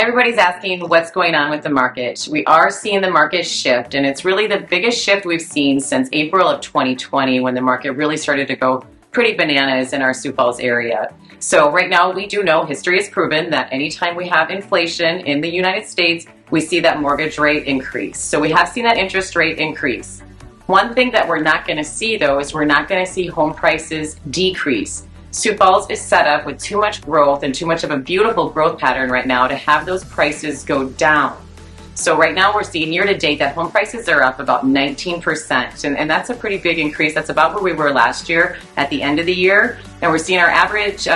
Everybody's asking what's going on with the market. We are seeing the market shift, and it's really the biggest shift we've seen since April of 2020 when the market really started to go pretty bananas in our Sioux Falls area. So right now we do know history has proven that anytime we have inflation in the United States, we see that mortgage rate increase. So we have seen that interest rate increase. One thing that we're not going to see though is we're not going to see home prices decrease. Sioux Falls is set up with too much growth and too much of a beautiful growth pattern right now to have those prices go down. So right now we're seeing year to date that home prices are up about 19%, and that's a pretty big increase. That's about where we were last year at the end of the year. And we're seeing our average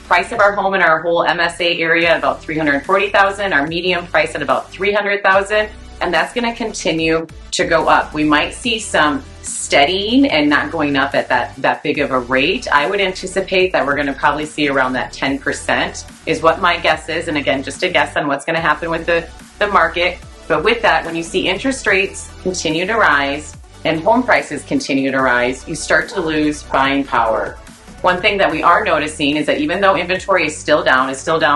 price of our home in our whole MSA area at about $340,000, our median price at about $300,000, and that's going to continue to go up. We might see some steadying and not going up at that big of a rate. I would anticipate that we're going to probably see around that 10% is what my guess is. And again, just a guess on what's going to happen with the market. But with that, when you see interest rates continue to rise and home prices continue to rise, you start to lose buying power. One thing that we are noticing is that even though inventory is still down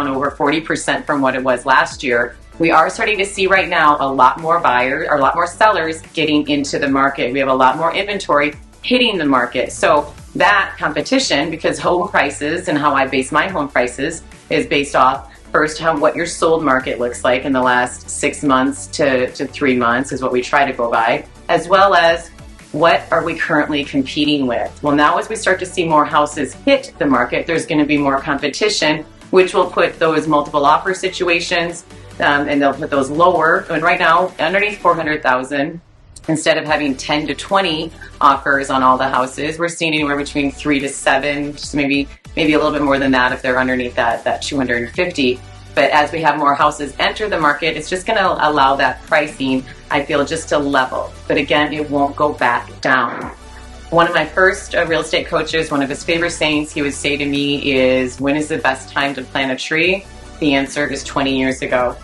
over 40% from what it was last year, we are starting to see right now a lot more buyers or a lot more sellers getting into the market. We have a lot more inventory hitting the market. So that competition, because home prices and how I base my home prices is based off first what your sold market looks like in the last 6 months to 3 months is what we try to go by, as well as what are we currently competing with. Well, now as we start to see more houses hit the market, there's going to be more competition, which will put those multiple offer situations and they'll put those lower. And right now, underneath 400,000, instead of having 10 to 20 offers on all the houses, we're seeing anywhere between 3 to 7, just maybe a little bit more than that if they're underneath that 250. But as we have more houses enter the market, it's just going to allow that pricing, I feel, just to level. But again, it won't go back down. One of my first real estate coaches, one of his favorite sayings he would say to me is, when is the best time to plant a tree? The answer is 20 years ago.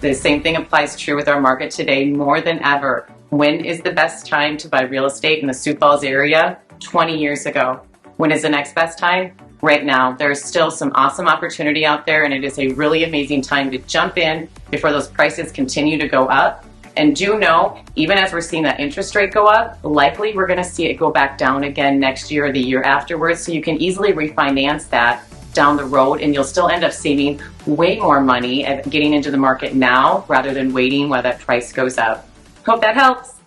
The same thing applies true with our market today more than ever. When is the best time to buy real estate in the Sioux Falls area? 20 years ago. When is the next best time? Right now. There's still some awesome opportunity out there, and it is a really amazing time to jump in before those prices continue to go up. And do know, even as we're seeing that interest rate go up, likely we're going to see it go back down again next year or the year afterwards, so you can easily refinance that down the road, and you'll still end up saving way more money at getting into the market now rather than waiting while that price goes up. Hope that helps.